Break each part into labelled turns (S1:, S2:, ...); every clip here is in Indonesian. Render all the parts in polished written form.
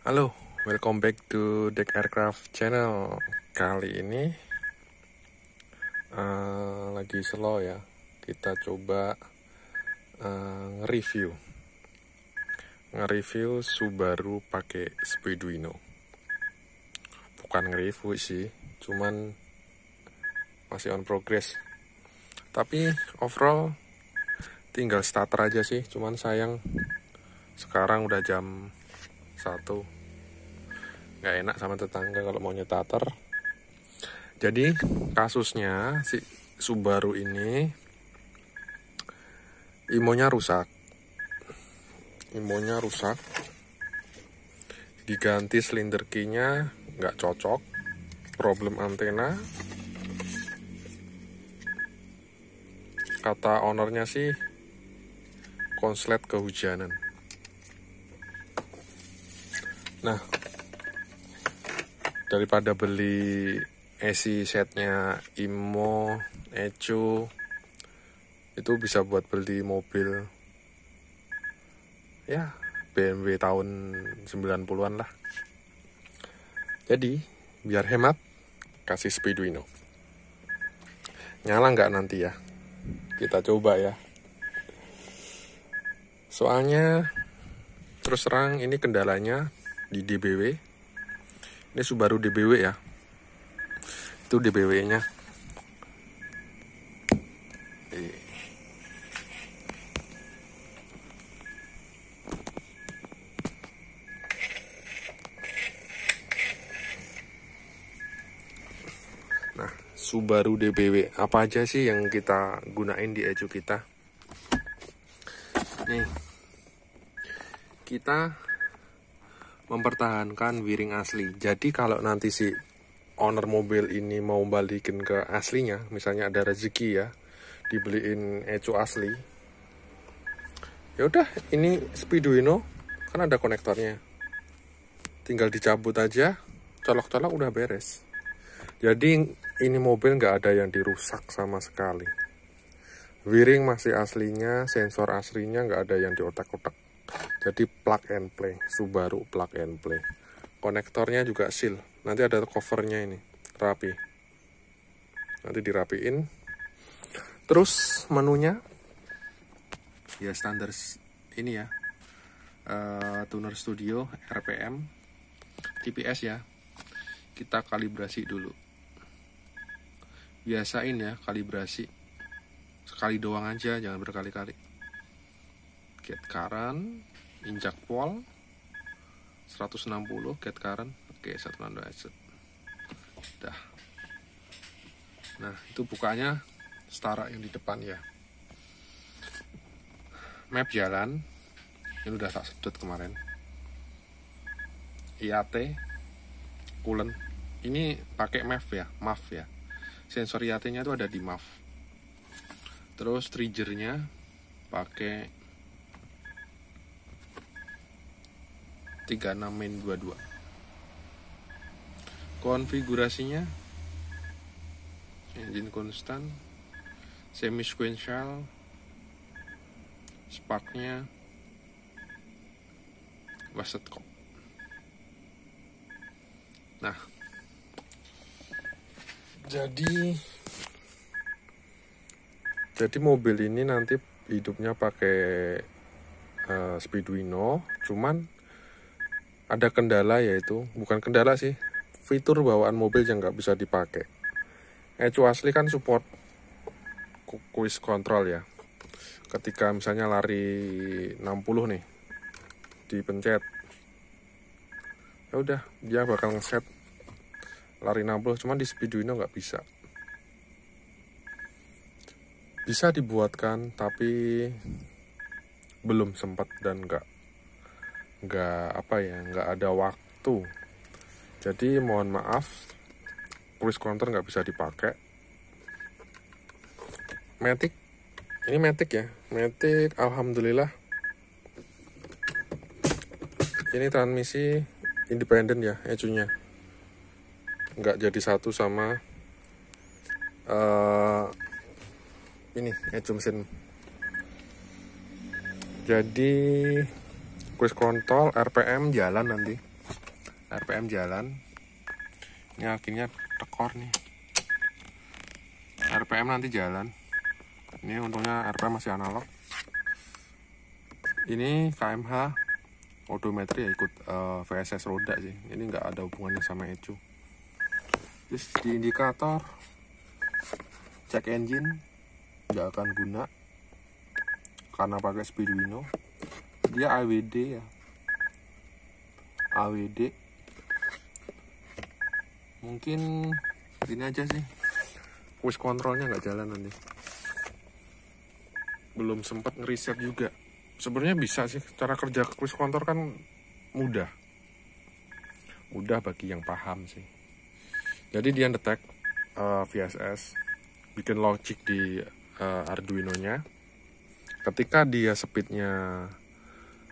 S1: Halo, welcome back to Deck Aircraft Channel. Kali ini lagi slow ya. Kita coba nge-review Subaru pakai Speeduino. Bukan nge-review sih, cuman masih on progress. Tapi overall tinggal starter aja sih. Cuman sayang sekarang udah jam 1. Nggak enak sama tetangga kalau mau nyetater. Jadi kasusnya si Subaru ini IMO-nya rusak, diganti silinder key-nya nggak cocok, problem antena. Kata ownernya sih konslet kehujanan. Nah, daripada beli AC setnya IMO, Echo, itu bisa buat beli mobil ya BMW tahun 90-an lah. Jadi biar hemat, kasih Speeduino. Nyala nggak nanti ya? Kita coba ya. Soalnya terus terang ini kendalanya di DBW. Ini Subaru DBW ya. Itu DBW-nya. Nah, Subaru DBW. Apa aja sih yang kita gunain di Echo kita? Nih, kita mempertahankan wiring asli. Jadi kalau nanti si owner mobil ini mau balikin ke aslinya, misalnya ada rezeki ya, dibeliin Echo asli, ya udah ini Speeduino kan ada konektornya, tinggal dicabut aja, colok-colok udah beres. Jadi ini mobil nggak ada yang dirusak sama sekali. Wiring masih aslinya, sensor aslinya nggak ada yang diotak-otak. Jadi plug and play, Subaru plug and play. Konektornya juga seal. Nanti ada covernya ini, rapi. Nanti dirapiin. Terus menunya ya standar ini ya, tuner studio, RPM, TPS ya. Kita kalibrasi dulu. Biasain ya kalibrasi. Sekali doang aja, jangan berkali-kali. Get current, injak pol 160 get current. Oke, 160. Dah. Nah, itu bukanya setara yang di depan ya. Map jalan ini udah tak sedot kemarin. IAT coolant ini pakai MAF ya. Sensor IAT-nya itu ada di MAF. Terus triggernya pakai 36 main 22. Konfigurasinya engine konstan, semi sequential, sparknya wasted kok. Nah, jadi mobil ini nanti hidupnya pakai Speeduino, cuman ada kendala, yaitu bukan kendala sih, fitur bawaan mobil yang nggak bisa dipakai. Echo asli kan support cruise control ya. Ketika misalnya lari 60 nih, dipencet, ya udah dia bakal ngeset lari 60. Cuman di Speeduino nggak bisa. Bisa dibuatkan, tapi belum sempat dan nggak ada waktu. Jadi mohon maaf, cruise control nggak bisa dipakai. Matic, ini Matic ya, Matic alhamdulillah. Ini transmisi independen ya, Echo-nya nggak jadi satu sama ini Echo mesin. Jadi cruise control RPM jalan nanti. RPM jalan. Ini akhirnya tekor nih. RPM nanti jalan. Ini untungnya RPM masih analog. Ini KMH odometer ya, ikut VSS roda sih. Ini nggak ada hubungannya sama ECU. Terus di indikator cek engine nggak akan guna karena pakai Speeduino. Dia AWD ya, AWD. Mungkin ini aja sih, cruise controlnya nggak jalan nanti. Belum sempat ngeriset juga. Sebenarnya bisa sih, cara kerja cruise control kan mudah bagi yang paham sih. Jadi dia detect VSS, bikin logic di Arduino nya. Ketika dia speednya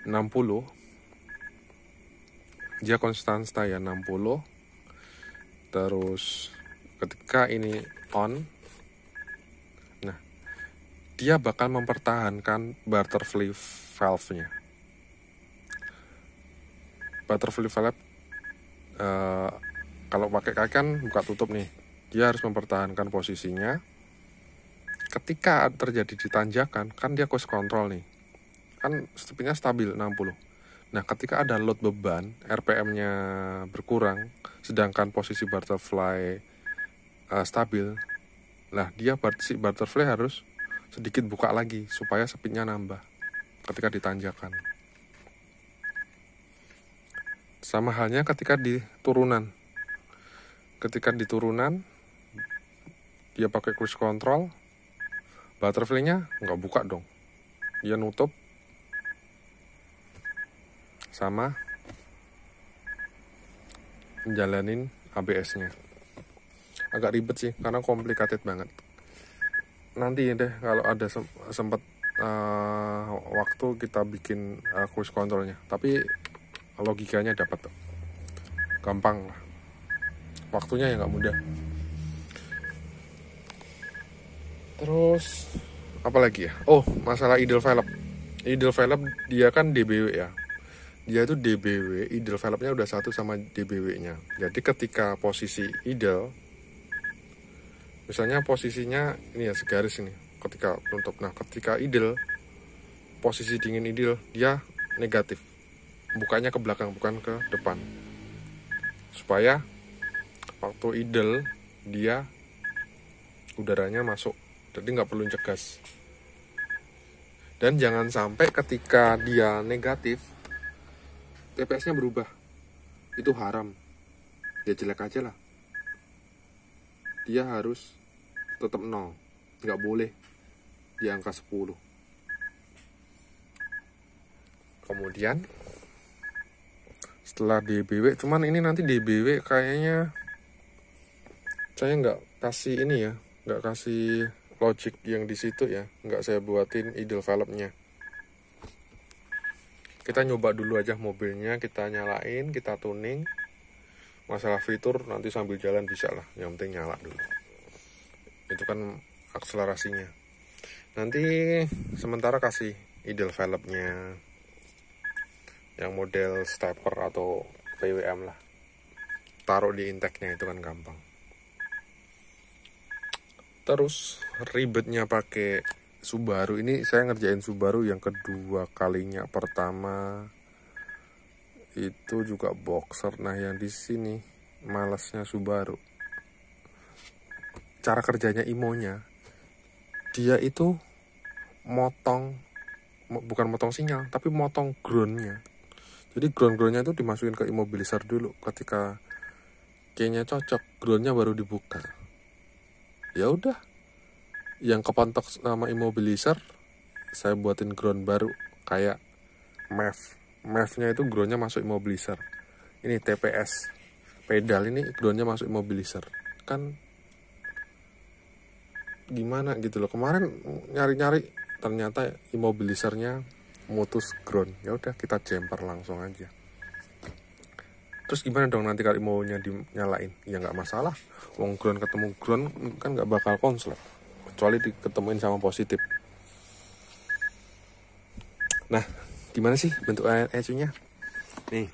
S1: 60, dia konstan stay ya 60. Terus ketika ini on, nah dia bakal mempertahankan butterfly valve-nya. Butterfly valve kalau pakai kaki kan buka tutup nih, dia harus mempertahankan posisinya. Ketika terjadi di tanjakan, kan dia cruise control nih, kan speednya stabil 60. Nah, ketika ada load beban, RPM-nya berkurang, sedangkan posisi butterfly stabil, nah dia si butterfly harus sedikit buka lagi supaya speednya nambah ketika ditanjakan. Sama halnya ketika di turunan. Ketika di turunan, dia pakai cruise control, butterfly-nya nggak buka dong, dia nutup. Sama menjalanin ABS-nya. Agak ribet sih, karena complicated banget. Nanti deh kalau ada sempat waktu kita bikin cruise controlnya. Tapi logikanya dapat tuh. Gampang lah. Waktunya ya nggak mudah. Terus apa lagi ya? Oh, masalah idle valve. Idle valve dia kan DBW ya. Dia itu DBW, idle valve-nya udah satu sama DBW-nya. Jadi ketika posisi idle, misalnya posisinya ini ya segaris ini, ketika tutup. Nah, ketika idle, posisi dingin idle, dia negatif. Bukanya ke belakang, bukan ke depan. Supaya waktu idle, dia udaranya masuk. Jadi nggak perlu cegas. Dan jangan sampai ketika dia negatif, TPS-nya berubah. Itu haram. Ya jelek aja lah. Dia harus tetap 0. Nggak boleh di angka 10. Kemudian setelah DBW, cuman ini nanti DBW kayaknya saya nggak kasih ini ya, nggak kasih logic yang di situ ya, nggak saya buatin idle valve-nya. Kita nyoba dulu aja mobilnya, kita nyalain, kita tuning. Masalah fitur nanti sambil jalan bisa lah, yang penting nyala dulu. Itu kan akselerasinya. Nanti sementara kasih idle valve-nya yang model stepper atau PWM lah. Taruh di intake-nya, itu kan gampang. Terus ribetnya pakai Subaru, ini saya ngerjain Subaru yang kedua kalinya. Pertama itu juga boxer. Nah, yang di sini malasnya Subaru. Cara kerjanya IMO-nya, dia itu bukan motong sinyal, tapi motong ground-nya. Jadi ground-groundnya itu dimasukin ke immobilizer dulu. Ketika kayaknya cocok, ground-nya baru dibuka. Ya udah, yang kepantok sama immobilizer saya buatin ground baru kayak MEF-nya itu groundnya masuk immobilizer. Ini TPS pedal, ini groundnya masuk immobilizer. Kan gimana gitu loh. Kemarin nyari-nyari ternyata immobilizernya mutus ground. Ya udah, kita jumper langsung aja. Terus gimana dong nanti kalau maunya dinyalain? Ya nggak masalah. Wong ground ketemu ground kan nggak bakal konslet, kecuali diketemuin sama positif. Nah, gimana sih bentuk ECU-nya? Nih,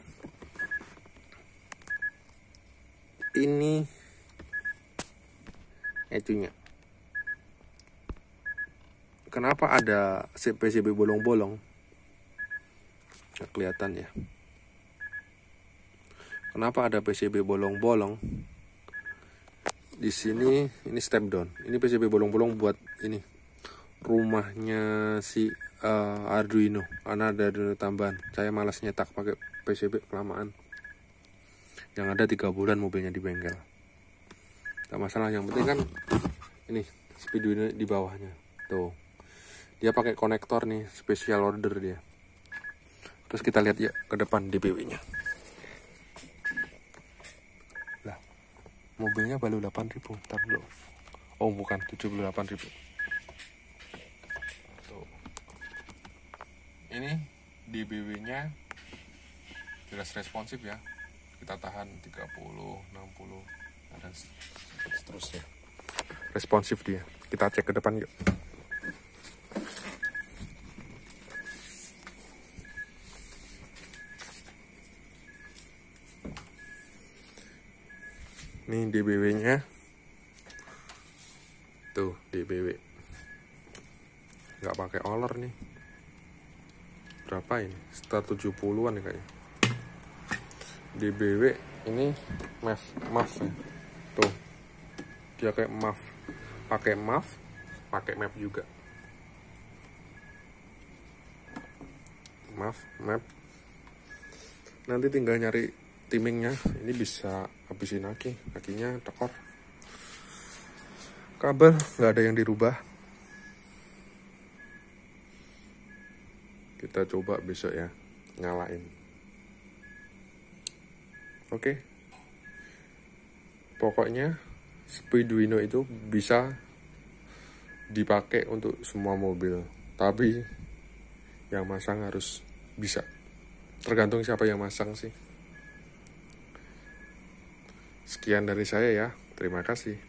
S1: ini ecunya. Kenapa ada PCB bolong-bolong? Nggak kelihatan ya. Kenapa ada PCB bolong-bolong? Di sini ini step down. Ini PCB bolong-bolong buat ini rumahnya si Arduino, karena ada Arduino tambahan. Saya malas nyetak pakai PCB kelamaan. Yang ada 3 bulan mobilnya di bengkel. Gak masalah, yang penting kan ini Speeduino di bawahnya. Tuh. Dia pakai konektor nih, special order dia. Terus kita lihat ya ke depan DPW-nya. Lah, mobilnya baru 8.000, ntar dulu. Oh, bukan 78.000. Tuh. Ini DBW-nya jelas responsif ya. Kita tahan 30, 60 dan seterusnya. Responsif dia. Kita cek ke depan yuk. Ini DBW-nya. Tuh, DBW. Nggak pakai oler nih. Berapa ini? Sekitar 70-an nih kayaknya. DBW ini MAF ya. Tuh. Dia kayak MAF. Pakai MAF, pakai map juga. Map. Nanti tinggal nyari timingnya. Ini bisa habisin kakinya tekor. Kabel nggak ada yang dirubah. Kita coba besok ya nyalain. Oke. Pokoknya Speeduino itu bisa dipakai untuk semua mobil, tapi yang masang harus bisa. Tergantung siapa yang masang sih. Sekian dari saya ya. Terima kasih.